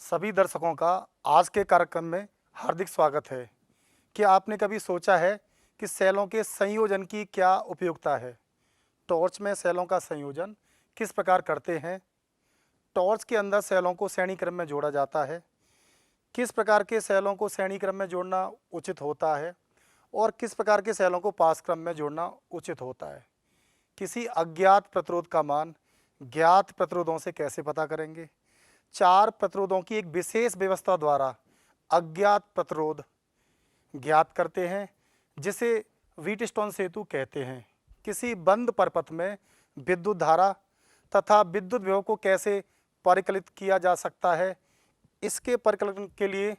सभी दर्शकों का आज के कार्यक्रम में हार्दिक स्वागत है। क्या आपने कभी सोचा है कि सेलों के संयोजन की क्या उपयोगिता है? टॉर्च में सेलों का संयोजन किस प्रकार करते हैं? टॉर्च के अंदर सेलों को श्रेणी क्रम में जोड़ा जाता है। किस प्रकार के सेलों को श्रेणी क्रम में जोड़ना उचित होता है और किस प्रकार के सेलों को पास क्रम में जोड़ना उचित होता है? किसी अज्ञात प्रतिरोध का मान ज्ञात प्रतिरोधों से कैसे पता करेंगे? 4 प्रतिरोधों की एक विशेष व्यवस्था द्वारा अज्ञात प्रतिरोध ज्ञात करते हैं, जिसे व्हीटस्टोन सेतु कहते हैं। किसी बंद परपथ में विद्युत धारा तथा विद्युत विभव को कैसे परिकलित किया जा सकता है, इसके परिकलन के लिए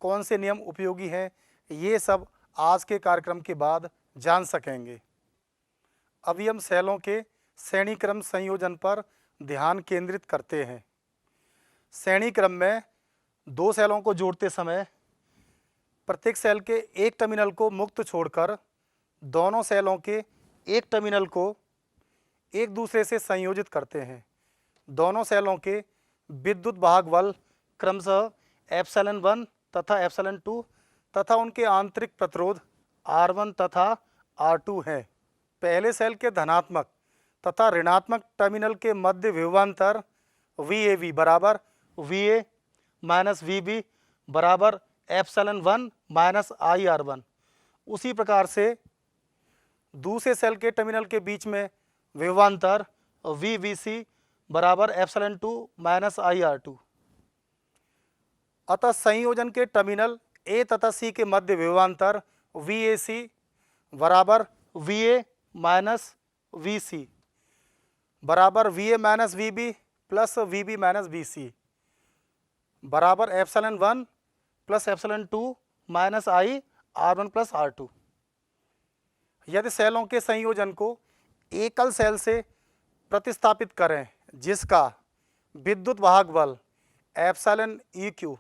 कौन से नियम उपयोगी हैं, ये सब आज के कार्यक्रम के बाद जान सकेंगे। अभी हम सेलों के श्रेणी क्रम संयोजन पर ध्यान केंद्रित करते हैं। श्रेणी क्रम में दो सेलों को जोड़ते समय प्रत्येक सेल के एक टर्मिनल को मुक्त छोड़कर दोनों सेलों के एक टर्मिनल को एक दूसरे से संयोजित करते हैं। दोनों सेलों के विद्युत वाहक बल क्रमशः एप्सिलॉन 1 तथा एप्सिलॉन 2 तथा उनके आंतरिक प्रतिरोध R1 तथा R2 हैं। पहले सेल के धनात्मक तथा ऋणात्मक टर्मिनल के मध्य विभवांतर VAV बराबर VA माइनस VB बराबर एप्सिलॉन 1 माइनस IR1। उसी प्रकार से दूसरे सेल के टर्मिनल के बीच में विभवांतर VBC बराबर एप्सिलॉन 2 माइनस IR2। अतः संयोजन के टर्मिनल A तथा C के मध्य विभवांतर VAC बराबर VA माइनस VC बराबर VA minus VB plus VB minus VC बराबर epsilon 1 plus epsilon 2 minus IR1 plus R2। यदि सेलों के संयोजन को एकल सेल से प्रतिस्थापित करें जिसका विद्युत वाहक बल एप्सिलॉन EQ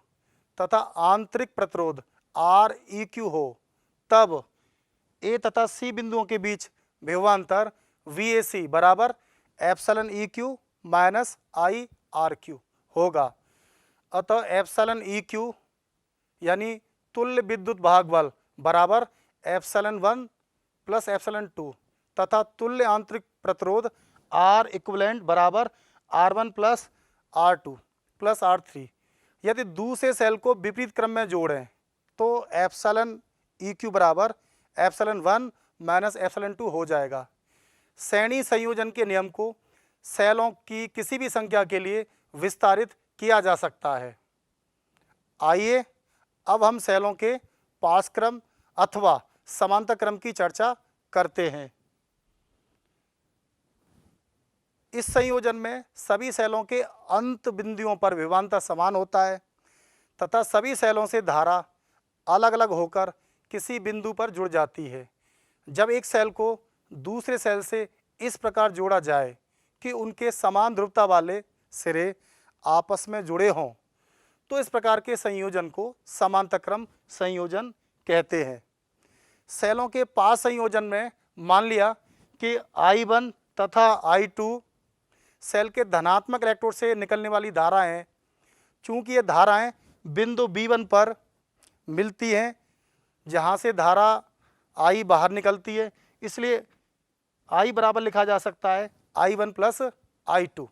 तथा आंतरिक प्रतिरोध REQ हो, तब A तथा C बिंदुओं के बीच विभवांतर VAC बराबर एप्सिलॉन EQ माइनस IRQ होगा। अतः एप्सिलॉन EQ यानी तुल्य विद्युत वाहक बल बराबर एप्सिलॉन 1 प्लस एप्सिलॉन 2 तथा तुल्य आंतरिक प्रतिरोध R इक्विवेलेंट बराबर R1 plus R2 plus R3। यदि दूसरे सेल को विपरीत क्रम में जोड़ें तो एप्सिलॉन EQ बराबर एप्सिलॉन 1 माइनस एप्सिलॉन 2 हो जाएगा। श्रेणी संयोजन के नियम को सेलों की किसी भी संख्या के लिए विस्तारित किया जा सकता है। आइए अब हम सेलों के पास क्रम अथवा समांतर क्रम की चर्चा करते हैं। इस संयोजन में सभी सेलों के अंत बिंदुओं पर विभवांतर समान होता है तथा सभी सेलों से धारा अलग अलग होकर किसी बिंदु पर जुड़ जाती है। जब एक सेल को दूसरे सेल से इस प्रकार जोड़ा जाए कि उनके समान ध्रुवता वाले सिरे आपस में जुड़े हों, तो इस प्रकार के संयोजन को समांतर क्रम संयोजन कहते हैं। सेलों के पास संयोजन में मान लिया कि I1 तथा I2 सेल के धनात्मक इलेक्ट्रोड से निकलने वाली धाराएं हैं। चूंकि ये धाराएं बिंदु B1 पर मिलती हैं, जहां से धारा I बाहर निकलती है, इसलिए I बराबर लिखा जा सकता है I1 प्लस I2।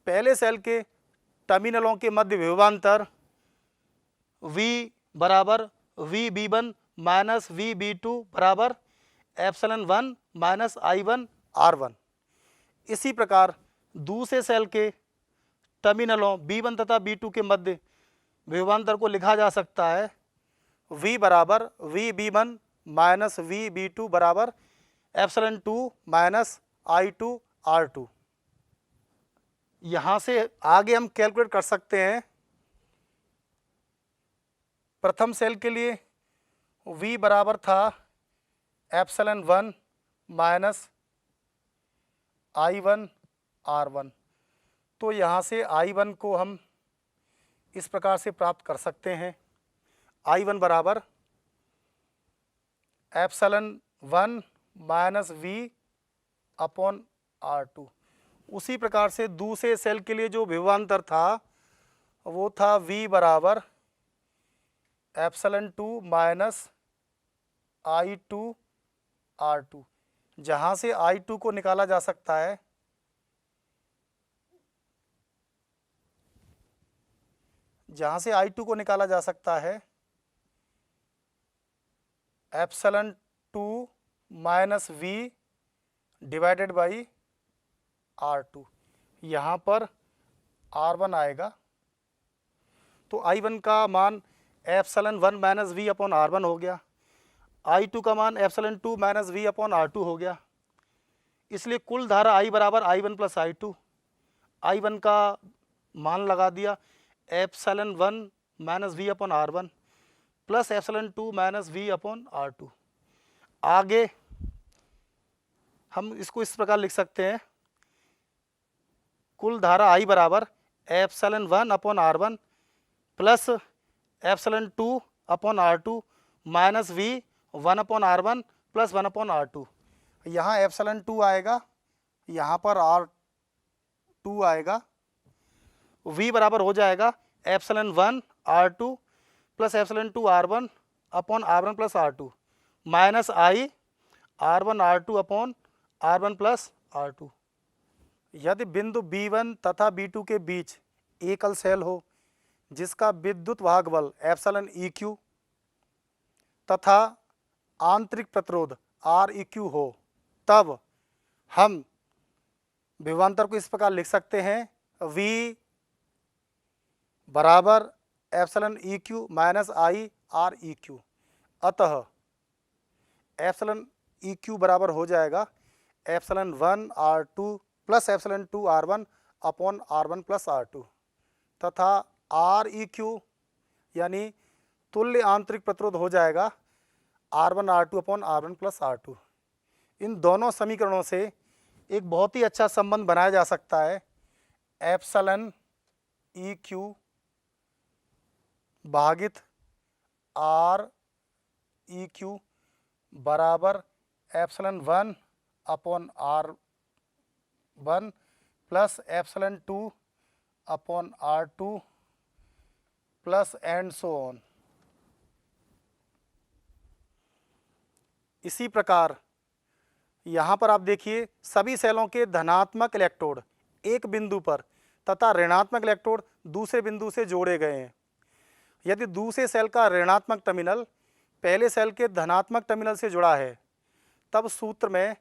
पहले सेल के टर्मिनलों के मध्य विभवांतर V बराबर VB1 माइनस VB2 बराबर एप्सिलॉन 1 माइनस I1 R1। इसी प्रकार दूसरे सेल के टर्मिनलों B1 तथा B2 के मध्य विभवांतर को लिखा जा सकता है V बराबर VB1 माइनस VB2 बराबर एप्सिलॉन 2 माइनस I2 R2। यहाँ से आगे हम कैलकुलेट कर सकते हैं। प्रथम सेल के लिए V बराबर था एप्सिलॉन 1 माइनस I1 R1। तो यहाँ से I1 को हम इस प्रकार से प्राप्त कर सकते हैं। I1 बराबर epsilon 1 minus V upon R2। उसी प्रकार से दूसरे सेल के लिए जो विभवांतर था वो था V बराबर एप्सिलॉन 2 माइनस I2 R2। जहाँ से I2 को निकाला जा सकता है, जहाँ से I2 को निकाला जा सकता है epsilon 2 minus V divided by R2। यहाँ पर R1 आएगा, तो I1 का मान epsilon 1 minus V upon R1 हो गया, I2 का मान epsilon 2 minus V upon R2 हो गया। इसलिए कुल धारा I बराबर I1 प्लस I2। I1 का मान लगा दिया epsilon 1 minus V upon R1 plus epsilon 2 minus V upon R2। आगे हम इसको इस प्रकार लिख सकते हैं, कुल धारा I बराबर epsilon 1 upon R1 plus epsilon 2 upon R2 minus V 1 upon R1 plus 1 upon R2। यहाँ एप्सिलॉन 2 आएगा, यहाँ पर R2 आएगा। V बराबर हो जाएगा epsilon 1 R2 plus epsilon 2 R1 upon R1 plus R2 minus I R1 R2 upon R1 plus R2। यदि बिंदु B1 तथा B2 के बीच एकल सेल हो जिसका विद्युत वाहक बल एप्सिलॉन EQ तथा आंतरिक प्रतिरोध REQ हो, तब हम विभवांतर को इस प्रकार लिख सकते हैं, V बराबर epsilon EQ minus I REQ। अतः एप्सिलॉन EQ बराबर हो जाएगा epsilon 1 R2 plus epsilon 2 R1 upon R1 plus R2 तथा REQ यानी तुल्य आंतरिक प्रतिरोध हो जाएगा R1 R2 upon R1 plus R2। इन दोनों समीकरणों से एक बहुत ही अच्छा संबंध बनाया जा सकता है, एप्सिलॉन EQ भागित REQ बराबर epsilon 1 upon R1 plus epsilon 2 upon R2 plus and so on. इसी प्रकार यहाँ पर आप देखिए, सभी सेलों के धनात्मक इलेक्ट्रोड एक बिंदु पर तथा ऋणात्मक इलेक्ट्रोड दूसरे बिंदु से जोड़े गए हैं। यदि दूसरे सेल का ऋणात्मक टर्मिनल पहले सेल के धनात्मक टर्मिनल से जुड़ा है, तब सूत्र में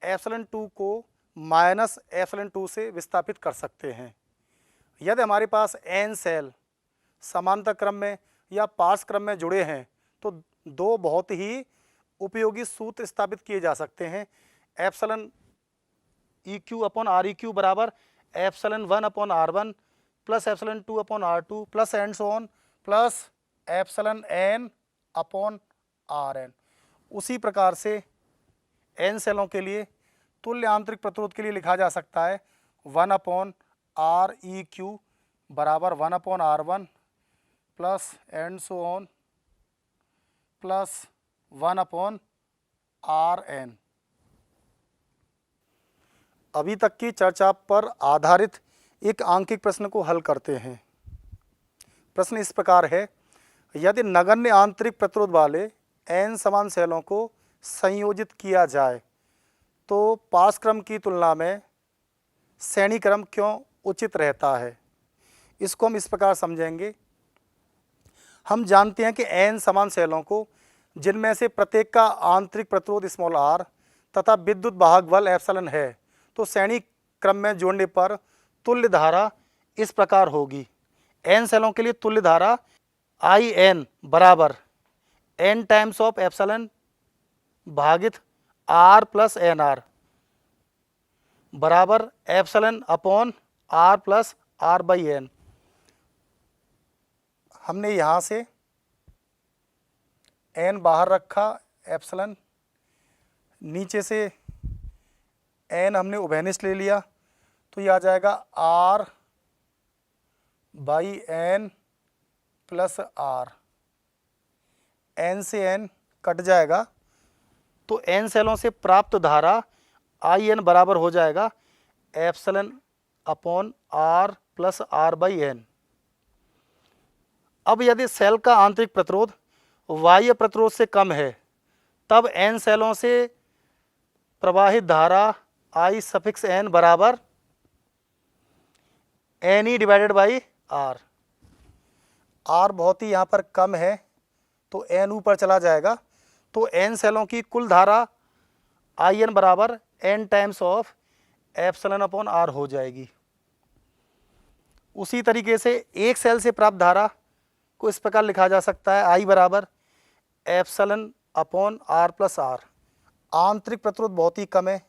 एप्सिलॉन 2 को माइनस एप्सिलॉन 2 से विस्थापित कर सकते हैं। यदि हमारे पास n सेल समांतर क्रम में या पार्श्व क्रम में जुड़े हैं, तो दो बहुत ही उपयोगी सूत्र स्थापित किए जा सकते हैं। एप्सिलॉन EQ अपॉन REQ बराबर epsilon 1 upon R1 plus epsilon 2 upon R2 plus and so on plus epsilon N upon RN। उसी प्रकार से n सेलों के लिए तुल्य आंतरिक प्रतिरोध के लिए लिखा जा सकता है 1 अपॉन REQ बराबर 1 upon R1 plus and so on plus 1 upon RN। अभी तक की चर्चा पर आधारित एक आंकिक प्रश्न को हल करते हैं। प्रश्न इस प्रकार है, यदि नगण्य आंतरिक प्रतिरोध वाले n समान सेलों को संयोजित किया जाए तो पार्श्व क्रम की तुलना में श्रेणी क्रम क्यों उचित रहता है। इसको हम इस प्रकार समझेंगे। हम जानते हैं कि n समान सेलों को, जिनमें से प्रत्येक का आंतरिक प्रतिरोध स्मॉल r तथा विद्युत वाहक बल एप्सिलॉन है, तो श्रेणी क्रम में जोड़ने पर तुल्य धारा इस प्रकार होगी। n सेलों के लिए तुल्य धारा IN बराबर n टाइम्स ऑफ एप्सिलॉन भागित R प्लस NR बराबर epsilon upon R plus R by N। हमने यहाँ से n बाहर रखा, एप्सिलॉन नीचे से n हमने उभयनिष्ठ ले लिया, तो ये आ जाएगा R by N plus R। n से n कट जाएगा, तो n सेलों से प्राप्त धारा IN बराबर हो जाएगा epsilon upon R plus R by N। अब यदि सेल का आंतरिक प्रतिरोध बाह्य प्रतिरोध से कम है तब n सेलों से प्रवाहित धारा I सफिक्स n बराबर NE divided by R। R बहुत ही यहाँ पर कम है तो n ऊपर चला जाएगा, तो n सेलों की कुल धारा IN बराबर n times of epsilon upon R हो जाएगी। उसी तरीके से एक सेल से प्राप्त धारा को इस प्रकार लिखा जा सकता है I बराबर epsilon upon R plus R। आंतरिक प्रतिरोध बहुत ही कम है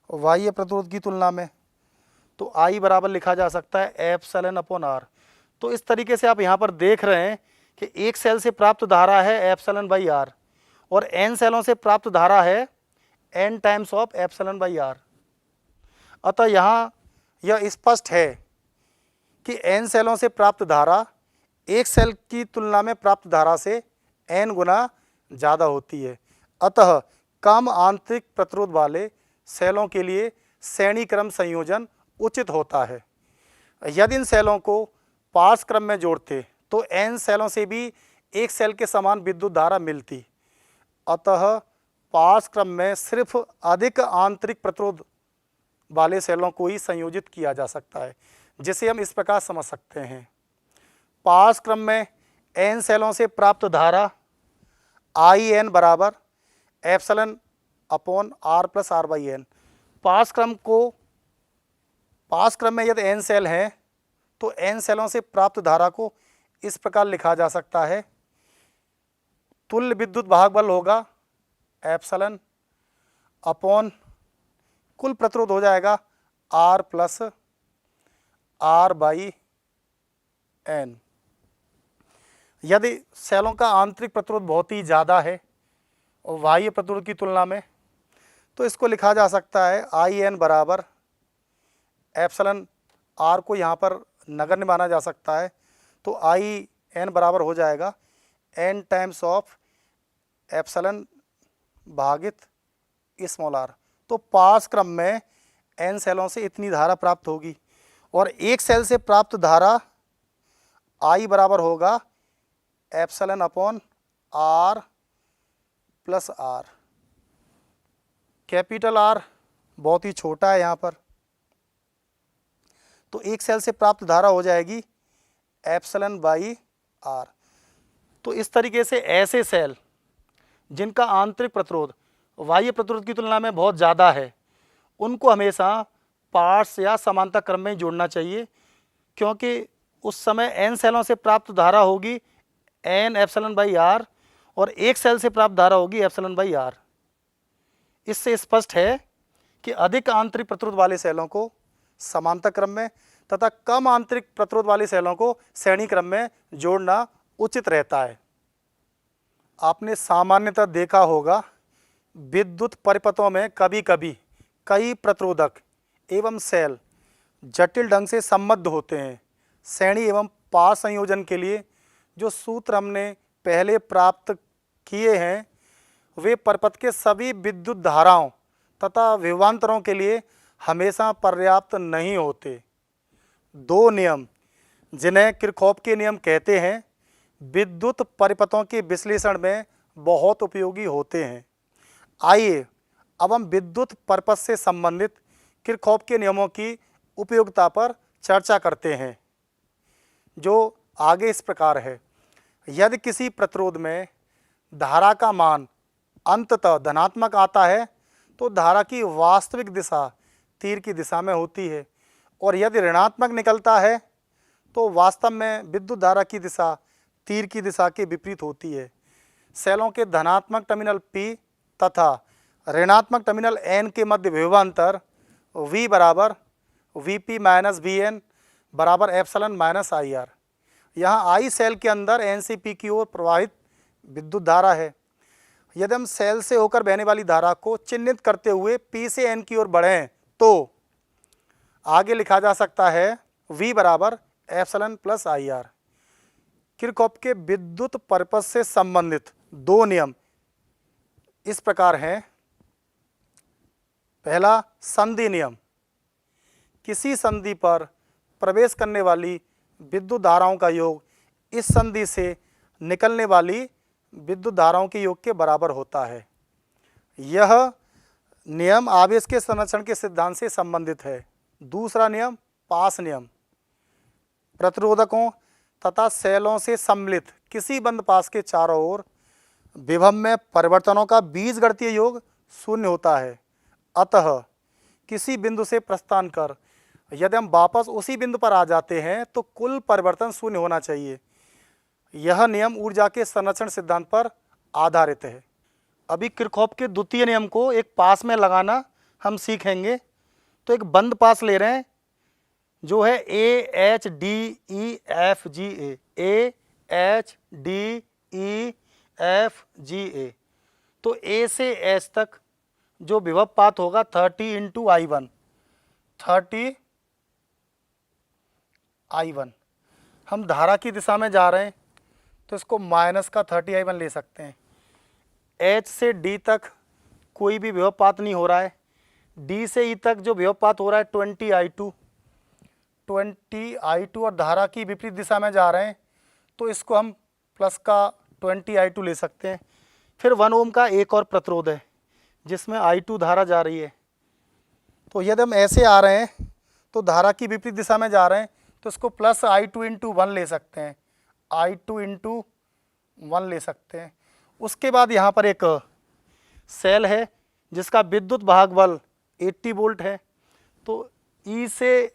बाह्य प्रतिरोध की तुलना में, तो I बराबर लिखा जा सकता है एप्सिलॉन अपॉन R। तो इस तरीके से आप यहाँ पर देख रहे हैं कि एक सेल से प्राप्त धारा है एप्सिलॉन बाई R और n सेलों से प्राप्त धारा है n times of epsilon by R। अतः यहाँ यह स्पष्ट है कि n सेलों से प्राप्त धारा एक सेल की तुलना में प्राप्त धारा से n गुना ज़्यादा होती है। अतः कम आंतरिक प्रतिरोध वाले सेलों के लिए श्रेणी क्रम संयोजन उचित होता है। यदि इन सेलों को पार्श्व क्रम में जोड़ते तो n सेलों से भी एक सेल के समान विद्युत धारा मिलती। अतः पार्श्व क्रम में सिर्फ अधिक आंतरिक प्रतिरोध वाले सेलों को ही संयोजित किया जा सकता है, जिसे हम इस प्रकार समझ सकते हैं। पार्श्व क्रम में n सेलों से प्राप्त धारा IN बराबर epsilon upon R plus R by N। पार्श्व क्रम में यदि n सेल हैं तो n सेलों से प्राप्त धारा को इस प्रकार लिखा जा सकता है, तुल्य विद्युत वाहक बल होगा एप्सिलॉन अपॉन कुल प्रतिरोध हो जाएगा R plus R by N। यदि सेलों का आंतरिक प्रतिरोध बहुत ही ज़्यादा है और बाह्य प्रतिरोध की तुलना में, तो इसको लिखा जा सकता है IN बराबर एप्सिलॉन R को यहाँ पर नगण्य माना जा सकता है, तो IN बराबर हो जाएगा n टाइम्स ऑफ एप्सिलॉन भागित स्मॉल r। तो पार्श्व क्रम में n सेलों से इतनी धारा प्राप्त होगी और एक सेल से प्राप्त धारा I बराबर होगा epsilon upon R plus R। Capital R बहुत ही छोटा है यहाँ पर, तो एक सेल से प्राप्त धारा हो जाएगी एप्सिलॉन बाई R। तो इस तरीके से ऐसे सेल जिनका आंतरिक प्रतिरोध बाह्य प्रतिरोध की तुलना में बहुत ज़्यादा है, उनको हमेशा पार्श्व या समांतर क्रम में जोड़ना चाहिए, क्योंकि उस समय n सेलों से प्राप्त धारा होगी n एप्सिलॉन बाई R और एक सेल से प्राप्त धारा होगी एप्सिलॉन बाई R। इससे स्पष्ट है कि अधिक आंतरिक प्रतिरोध वाले सेलों को समांतर क्रम में तथा कम आंतरिक प्रतिरोध वाले सेलों को श्रेणी क्रम में जोड़ना उचित रहता है। आपने सामान्यतः देखा होगा विद्युत परिपथों में कभी कभी कई प्रतिरोधक एवं सेल जटिल ढंग से सम्बद्ध होते हैं। श्रेणी एवं पार्श्व संयोजन के लिए जो सूत्र हमने पहले प्राप्त किए हैं वे परिपथ के सभी विद्युत धाराओं तथा विभवांतरों के लिए हमेशा पर्याप्त नहीं होते। दो नियम जिन्हें किरचॉफ के नियम कहते हैं विद्युत परिपथों के विश्लेषण में बहुत उपयोगी होते हैं। आइए अब हम विद्युत परिपथ से संबंधित किरचॉफ के नियमों की उपयोगिता पर चर्चा करते हैं, जो आगे इस प्रकार है। यदि किसी प्रतिरोध में धारा का मान अंततः धनात्मक आता है तो धारा की वास्तविक दिशा तीर की दिशा में होती है, और यदि ऋणात्मक निकलता है तो वास्तव में विद्युत धारा की दिशा तीर की दिशा के विपरीत होती है। सेलों के धनात्मक टर्मिनल P तथा ऋणात्मक टर्मिनल N के मध्य विभवांतर V बराबर Vp माइनस Vn बराबर एप्सिलॉन माइनस IR। यहाँ I सेल के अंदर N से P की ओर प्रवाहित विद्युत धारा है। यदि हम सेल से होकर बहने वाली धारा को चिन्हित करते हुए P से N की ओर बढ़ें तो आगे लिखा जा सकता है V बराबर एप्सिलॉन प्लस IR। किरचॉफ के विद्युत परिपथ से संबंधित दो नियम इस प्रकार हैं। पहला, संधि नियम। किसी संधि पर प्रवेश करने वाली विद्युत धाराओं का योग इस संधि से निकलने वाली विद्युत धाराओं के योग के बराबर होता है। यह नियम आवेश के संरक्षण के सिद्धांत से संबंधित है। दूसरा नियम पास नियम। प्रतिरोधकों तथा सेलों से सम्मिलित किसी बंद पास के चारों ओर विभव में परिवर्तनों का बीजगणितीय योग शून्य होता है। अतः किसी बिंदु से प्रस्थान कर यदि हम वापस उसी बिंदु पर आ जाते हैं तो कुल परिवर्तन शून्य होना चाहिए। यह नियम ऊर्जा के संरक्षण सिद्धांत पर आधारित है। अभी किरचॉफ के द्वितीय नियम को एक पास में लगाना हम सीखेंगे। तो एक बंद पास ले रहे हैं जो है AHDEFGA, AHDEFGA। तो A से H तक जो विभव पात होगा 30 × I1, 30 I1। हम धारा की दिशा में जा रहे हैं तो इसको माइनस का 30 I1 ले सकते हैं। H से D तक कोई भी विभव पात नहीं हो रहा है। D से E तक जो विभव पात हो रहा है 20 I2 और धारा की विपरीत दिशा में जा रहे हैं तो इसको हम प्लस का 20 I2 ले सकते हैं। फिर 1 ओम का एक और प्रतिरोध है जिसमें I2 धारा जा रही है। तो यदि हम ऐसे आ रहे हैं तो धारा की विपरीत दिशा में जा रहे हैं तो इसको प्लस I2 × 1 ले सकते हैं, I2 × 1 ले सकते हैं। उसके बाद यहाँ पर एक सेल है जिसका विद्युत भाग बल 80 वोल्ट है। तो E से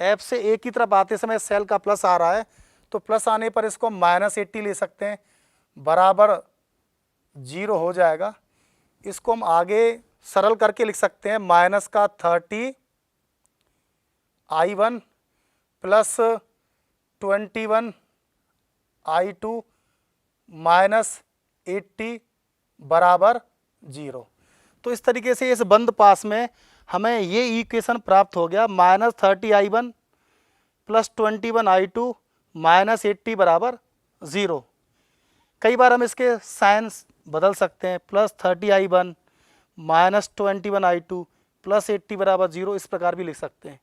F से A की तरफ आते समय सेल का प्लस आ रहा है तो प्लस आने पर इसको -80 ले सकते हैं, बराबर 0 हो जाएगा। इसको हम आगे सरल करके लिख सकते हैं माइनस का 30 I1 प्लस 21 I2 -80 बराबर 0। तो इस तरीके से इस बंद पास में हमें ये इक्वेशन प्राप्त हो गया, -30 I1 प्लस 21 I2 -80 बराबर 0। कई बार हम इसके साइंस बदल सकते हैं, +30 I1 -21 I2 प्लस 80 बराबर 0, इस प्रकार भी लिख सकते हैं।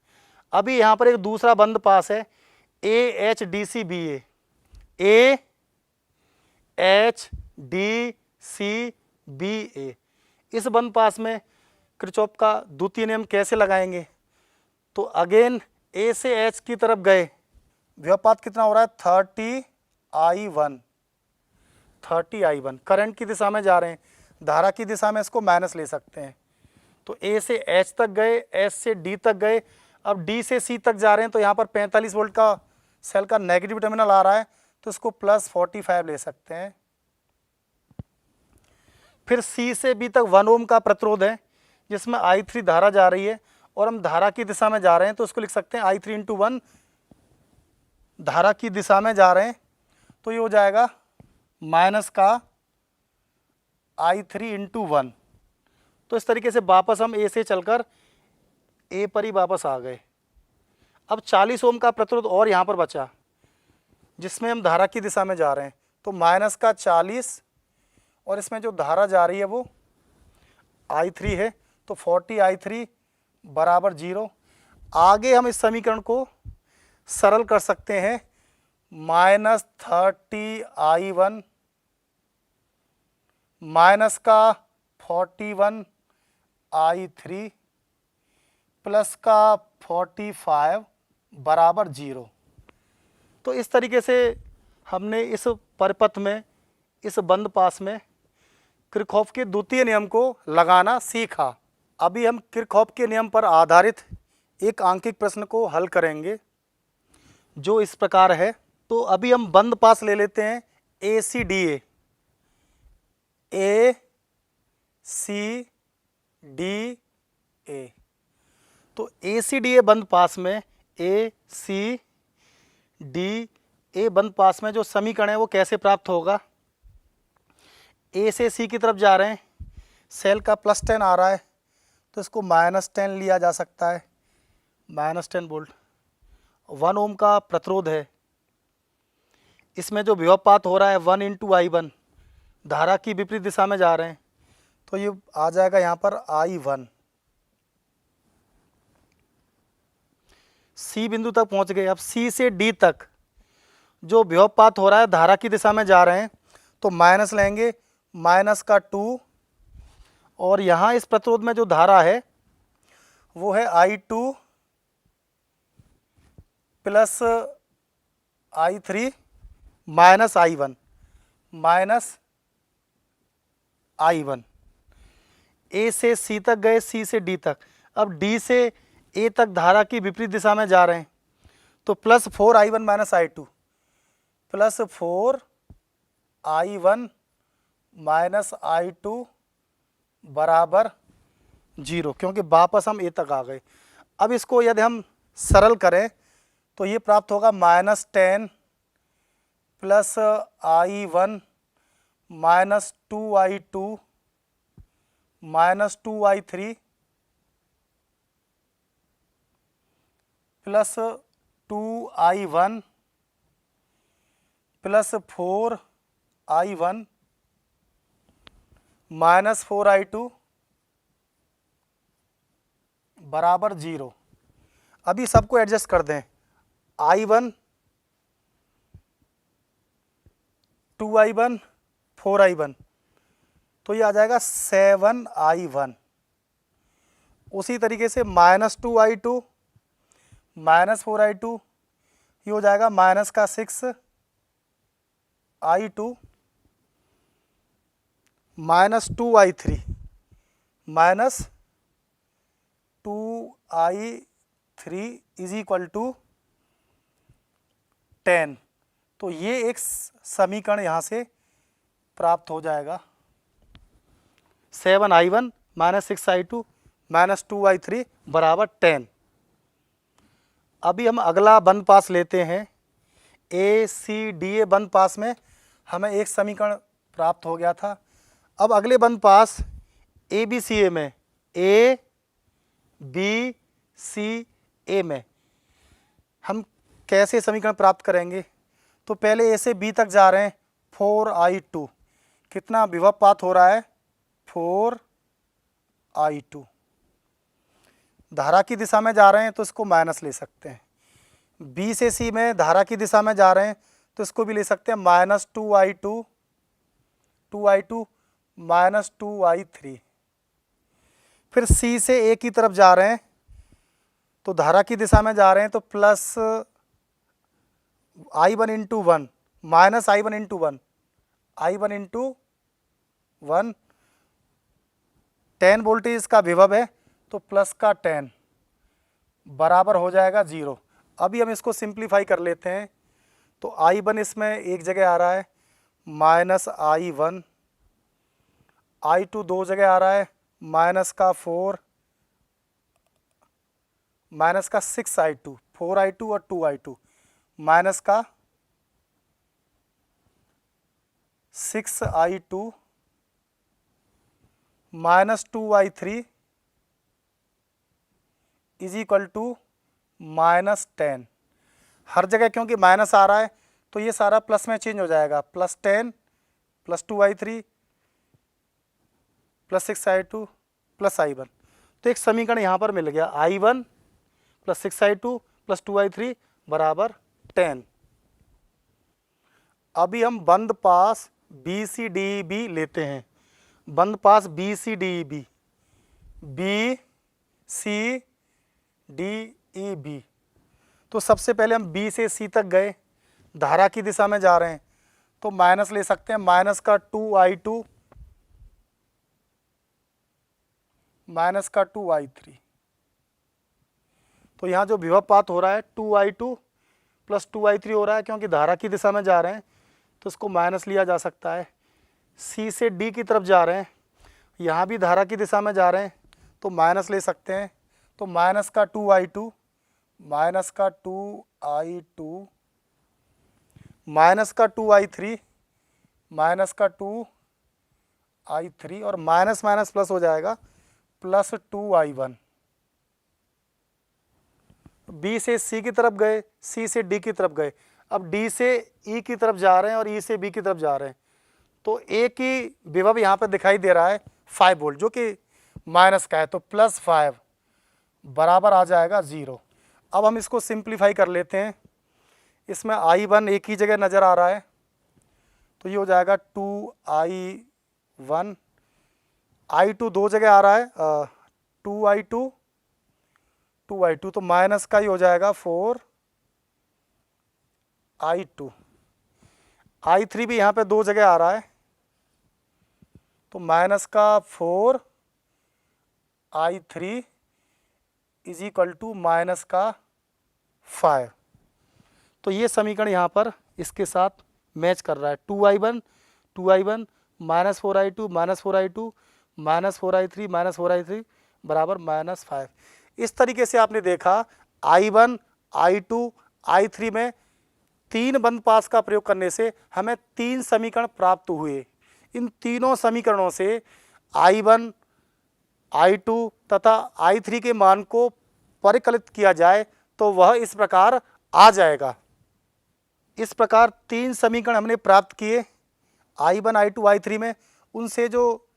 अभी यहाँ पर एक दूसरा बंद पास है AHDCBA, AHDCBA। इस बंद पास में किरचॉफ का द्वितीय नियम कैसे लगाएंगे? तो अगेन A से H की तरफ गए, विभवपात कितना हो रहा है 30 I1। करंट की दिशा में जा रहे हैं, धारा की दिशा में इसको माइनस ले सकते हैं। तो A से H तक गए, H से D तक गए, अब D से C तक जा रहे हैं तो यहाँ पर 45 वोल्ट का सेल का नेगेटिव टर्मिनल आ रहा है तो इसको +45 ले सकते हैं। फिर C से B तक 1 ओम का प्रतिरोध है जिसमें I3 धारा जा रही है और हम धारा की दिशा में जा रहे हैं तो इसको लिख सकते हैं I3 × 1। धारा की दिशा में जा रहे हैं तो ये हो जाएगा माइनस का I3 × 1। तो इस तरीके से वापस हम A से चलकर A पर ही वापस आ गए। अब 40 ओम का प्रतिरोध और यहाँ पर बचा जिसमें हम धारा की दिशा में जा रहे हैं तो माइनस का 40 और इसमें जो धारा जा रही है वो I3 है तो 40 I3 बराबर 0। आगे हम इस समीकरण को सरल कर सकते हैं, -30 I1 माइनस का 41 I3 प्लस का 45 बराबर 0। तो इस तरीके से हमने इस परिपथ में, इस बंद पास में किरचॉफ के द्वितीय नियम को लगाना सीखा। अभी हम किरचॉफ के नियम पर आधारित एक आंकिक प्रश्न को हल करेंगे जो इस प्रकार है। तो अभी हम बंद पास ले लेते हैं ACDA, ACDA। तो ACDA बंद पास में, ACDA बंद पास में जो समीकरण है वो कैसे प्राप्त होगा? A से C की तरफ जा रहे हैं, सेल का +10 आ रहा है तो इसको -10 लिया जा सकता है, -10 वोल्ट। 1 ओम का प्रतिरोध है, इसमें जो विभवपात हो रहा है 1 × I1, धारा की विपरीत दिशा में जा रहे हैं तो ये आ जाएगा यहाँ पर I1। C बिंदु तक पहुँच गए। अब C से D तक जो विभवपात हो रहा है धारा की दिशा में जा रहे हैं तो माइनस लेंगे, माइनस का 2, और यहाँ इस प्रतिरोध में जो धारा है वो है I2 plus I3 minus I1 minus I1। ए से सी तक गए, सी से डी तक, अब डी से ए तक धारा की विपरीत दिशा में जा रहे हैं तो plus 4I1 minus I2 plus 4I1 minus I2 बराबर 0, क्योंकि वापस हम ए तक आ गए। अब इसको यदि हम सरल करें तो ये प्राप्त होगा -10 plus I1 minus 2I2 minus 2I3 plus 2I1 plus 4I1 minus 4I2 बराबर 0। अभी सबको एडजस्ट कर दें, I1 2I1 4I1 तो ये आ जाएगा 7I1। उसी तरीके से माइनस 2I2 माइनस 4I2 ये हो जाएगा माइनस का 6I2 minus 2I3 minus 2I3 is equal to 10। तो ये एक समीकरण यहाँ से प्राप्त हो जाएगा, 7I1 minus 6I2 minus 2I3 बराबर 10। अभी हम अगला बंद पास लेते हैं। ACDA बंद पास में हमें एक समीकरण प्राप्त हो गया था। अब अगले बंद पास ABCA में, ABCA में हम कैसे समीकरण प्राप्त करेंगे? तो पहले A से B तक जा रहे हैं, 4I2 कितना विभवपात हो रहा है? 4I2। धारा की दिशा में जा रहे हैं तो इसको माइनस ले सकते हैं। B से C में धारा की दिशा में जा रहे हैं तो इसको भी ले सकते हैं माइनस 2I2 माइनस 2I3। फिर C से A की तरफ जा रहे हैं तो धारा की दिशा में जा रहे हैं तो plus I1 into 1 minus I1 into 1 I1 into 1, 10 voltage का विभव है तो प्लस का 10 बराबर हो जाएगा 0। अभी हम इसको सिंप्लीफाई कर लेते हैं तो I1 इसमें एक जगह आ रहा है माइनस I1, I2 दो जगह आ रहा है माइनस का 4 माइनस का 6I2, 4I2 और 2I2 माइनस का 6I2 minus 2I3 is equal to minus 10। हर जगह क्योंकि माइनस आ रहा है तो ये सारा प्लस में चेंज हो जाएगा, plus 10 plus 2I3 plus 6I2 plus I1। तो एक समीकरण यहाँ पर मिल गया, I1 plus 6I2 plus 2I3 बराबर 10। अभी हम बंद पास BCDEB लेते हैं। बंद पास BCDEB, BCDEB। तो सबसे पहले हम B से C तक गए, धारा की दिशा में जा रहे हैं तो माइनस ले सकते हैं, माइनस का 2I2 माइनस का 2I3। तो यहाँ जो विभवपात हो रहा है 2I2 प्लस 2I3 हो रहा है, क्योंकि धारा की दिशा में जा रहे हैं तो इसको माइनस लिया जा सकता है। C से D की तरफ जा रहे हैं, यहाँ भी धारा की दिशा में जा रहे हैं तो माइनस ले सकते हैं, तो माइनस का 2I2 माइनस का 2I2 माइनस का 2I3 माइनस का 2I3 और माइनस माइनस प्लस हो जाएगा, प्लस 2I1। B से C की तरफ गए, C से D की तरफ गए, अब D से E की तरफ जा रहे हैं और E से B की तरफ जा रहे हैं तो एक ही विभव यहाँ पर दिखाई दे रहा है 5 वोल्ट, जो कि माइनस का है, तो प्लस 5 बराबर आ जाएगा 0। अब हम इसको सिंप्लीफाई कर लेते हैं। इसमें I1 एक ही जगह नज़र आ रहा है, तो ये हो जाएगा 2I1। I2 दो जगह आ रहा है, 2I2 तो माइनस का ही हो जाएगा 4I2। I3 भी यहाँ पे दो जगह आ रहा है, तो माइनस का 4I3 is equal to minus का 5। तो ये समीकरण यहाँ पर इसके साथ मैच कर रहा है। 2I1 minus 4I2 minus 4I3 बराबर -5। इस तरीके से आपने देखा I1, I2, I3 में तीन बंद पास का प्रयोग करने से हमें तीन समीकरण प्राप्त हुए। इन तीनों समीकरणों से I1, I2 तथा I3 के मान को परिकलित किया जाए तो वह इस प्रकार आ जाएगा। इस प्रकार तीन समीकरण हमने प्राप्त किए I1, I2, I3 में। उनसे जो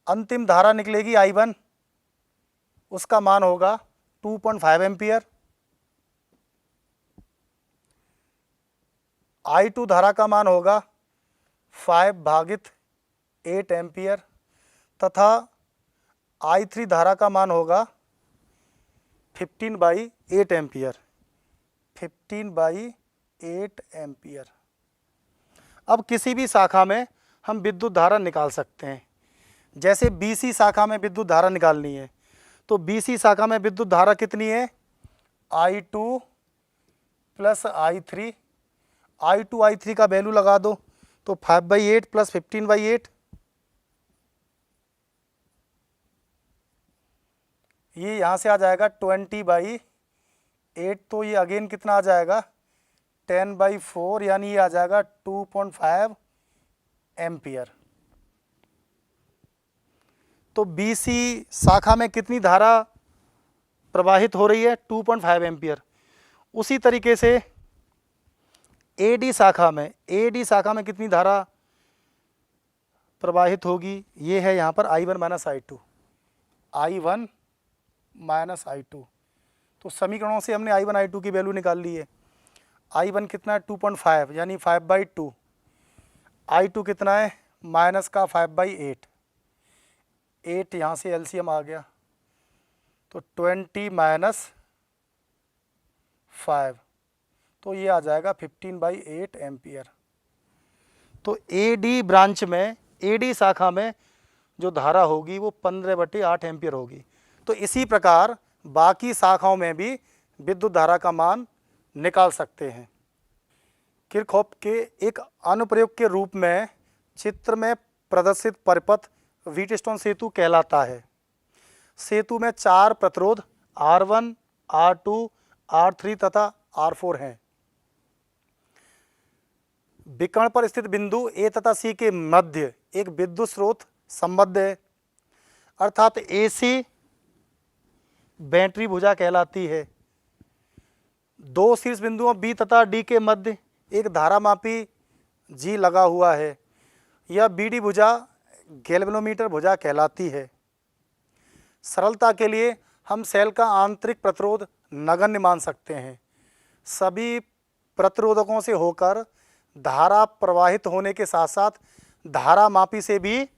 अंतिम धारा निकलेगी I1, उसका मान होगा 2.5 एम्पियर। I2 धारा का मान होगा 5/8 एम्पियर तथा I3 धारा का मान होगा 15/8 एम्पियर। 15/8 एम्पियर। अब किसी भी शाखा में हम विद्युत धारा निकाल सकते हैं। जैसे BC शाखा में विद्युत धारा निकालनी है, तो BC शाखा में विद्युत धारा कितनी है? I2 plus I3। I2 I3 का वैल्यू लगा दो, तो 5/8 प्लस 15/8, ये यहाँ से आ जाएगा 20/8। तो ये अगेन कितना आ जाएगा? 10/4, यानी ये आ जाएगा 2.5 एम्पियर। तो BC शाखा में कितनी धारा प्रवाहित हो रही है? 2.5 एम्पियर। उसी तरीके से AD शाखा में कितनी धारा प्रवाहित होगी? ये है यहाँ पर I1 माइनस I2। तो समीकरणों से हमने I1 I2 की वैल्यू निकाल ली है। I1 कितना है? 2.5 यानी 5/2। I2 कितना है? माइनस का 5/8। 8 यहाँ से LCM आ गया, तो 20 माइनस 5, तो ये आ जाएगा 15/8 एम्पियर। तो AD शाखा में जो धारा होगी वो 15/8 एम्पियर होगी। तो इसी प्रकार बाकी शाखाओं में भी विद्युत धारा का मान निकाल सकते हैं। किरचॉफ के एक अनुप्रयोग के रूप में चित्र में प्रदर्शित परिपथ व्हीटस्टोन सेतु कहलाता है। सेतु में 4 प्रतिरोध R1, R2, R3 तथा R4 हैं। विकर्ण पर स्थित बिंदु A तथा C के मध्य एक विद्युत स्रोत संबद्ध है, अर्थात AC बैटरी भुजा कहलाती है। दो शीर्ष बिंदुओं B तथा D के मध्य एक धारामापी G लगा हुआ है। यह BD भुजा गैल्वेनोमीटर भुजा कहलाती है। सरलता के लिए हम सेल का आंतरिक प्रतिरोध नगण्य मान सकते हैं। सभी प्रतिरोधकों से होकर धारा प्रवाहित होने के साथ साथ धारामापी से भी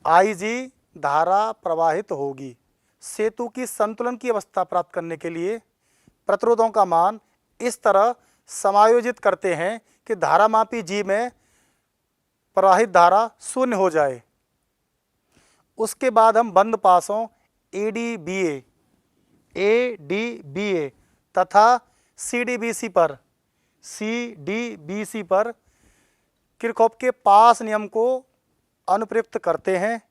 IG धारा प्रवाहित होगी। सेतु की संतुलन की अवस्था प्राप्त करने के लिए प्रतिरोधों का मान इस तरह समायोजित करते हैं कि धारामापी G में प्रवाहित धारा शून्य हो जाए। उसके बाद हम बंद पासों ADBA तथा CDBC पर किरचॉफ के पास नियम को अनुप्रयुक्त करते हैं।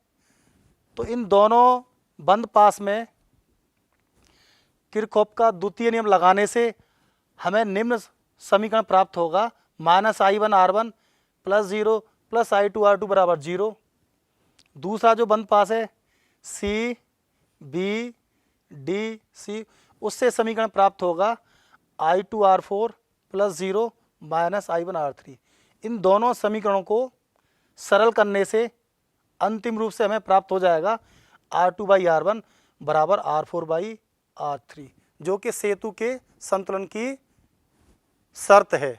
तो इन दोनों बंद पास में किरचॉफ का द्वितीय नियम लगाने से हमें निम्न समीकरण प्राप्त होगा। -I1 R1 plus 0 plus I2 R2 बराबर 0। दूसरा जो बंद पास है C B D C, उससे समीकरण प्राप्त होगा I2 R4 plus 0 minus I1 R3। इन दोनों समीकरणों को सरल करने से अंतिम रूप से हमें प्राप्त हो जाएगा R2/R1 बराबर R4/R3, जो कि सेतु के संतुलन की शर्त है।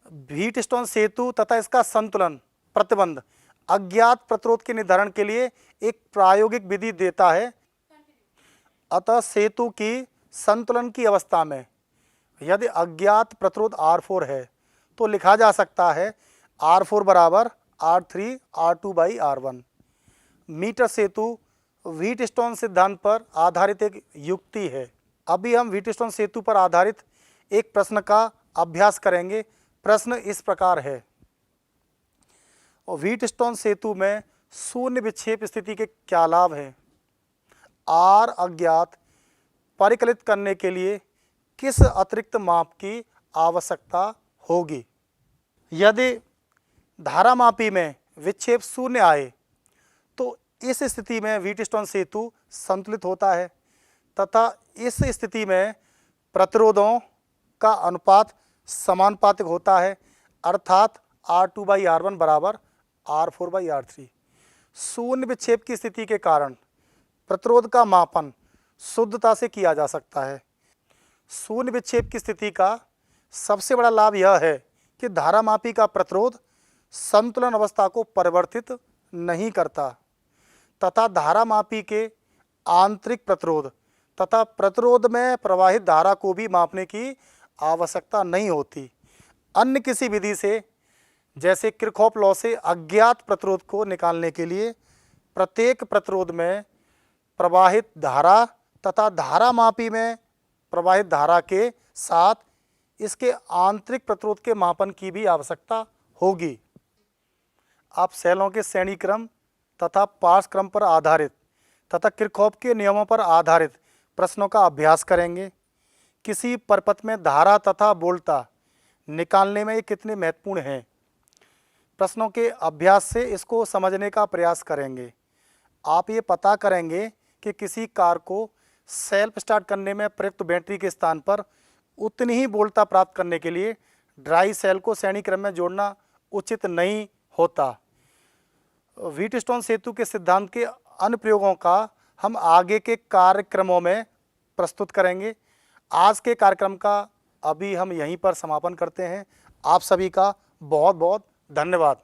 व्हीटस्टोन सेतु तथा इसका संतुलन प्रतिबंध अज्ञात प्रतिरोध के निर्धारण के लिए एक प्रायोगिक विधि देता है। अतः सेतु की संतुलन की अवस्था में यदि अज्ञात प्रतिरोध R4 है तो लिखा जा सकता है R4 बराबर R3 R2 by R1। Metre Setu Wheatstone सिद्धांत पर आधारित एक युक्ति है। अभी हम व्हीटस्टोन सेतु पर आधारित एक प्रश्न का अभ्यास करेंगे। प्रश्न इस प्रकार है, व्हीटस्टोन सेतु में शून्य विक्षेप स्थिति के क्या लाभ हैं? R अज्ञात परिकलित करने के लिए किस अतिरिक्त माप की आवश्यकता होगी? यदि धारामापी में विक्षेप शून्य आए तो इस स्थिति में व्हीटस्टोन सेतु संतुलित होता है तथा इस स्थिति में प्रतिरोधों का अनुपात समानुपातिक होता है, अर्थात R2 बाई R1 बराबर R4 बाई R3। शून्य विक्षेप की स्थिति के कारण प्रतिरोध का मापन शुद्धता से किया जा सकता है। शून्य विक्षेप की स्थिति का सबसे बड़ा लाभ यह है कि धारामापी का प्रतिरोध संतुलन अवस्था को परिवर्तित नहीं करता तथा धारामापी के आंतरिक प्रतिरोध तथा प्रतिरोध में प्रवाहित धारा को भी मापने की आवश्यकता नहीं होती। अन्य किसी विधि से जैसे किरचॉफ लॉ से अज्ञात प्रतिरोध को निकालने के लिए प्रत्येक प्रतिरोध में प्रवाहित धारा तथा धारामापी में प्रवाहित धारा के साथ इसके आंतरिक प्रतिरोध के मापन की भी आवश्यकता होगी। आप सेलों के श्रेणी क्रम तथा पार्श्व क्रम पर आधारित तथा किरचॉफ के नियमों पर आधारित प्रश्नों का अभ्यास करेंगे। किसी परिपथ में धारा तथा वोल्टता निकालने में ये कितने महत्वपूर्ण हैं, प्रश्नों के अभ्यास से इसको समझने का प्रयास करेंगे। आप ये पता करेंगे कि किसी कार को सेल्फ स्टार्ट करने में प्रयुक्त बैटरी के स्थान पर उतनी ही वोल्टता प्राप्त करने के लिए ड्राई सेल को श्रेणी क्रम में जोड़ना उचित नहीं होता। व्हीटस्टोन सेतु के सिद्धांत के अनुप्रयोगों का हम आगे के कार्यक्रमों में प्रस्तुत करेंगे। आज के कार्यक्रम का अभी हम यहीं पर समापन करते हैं। आप सभी का बहुत बहुत धन्यवाद।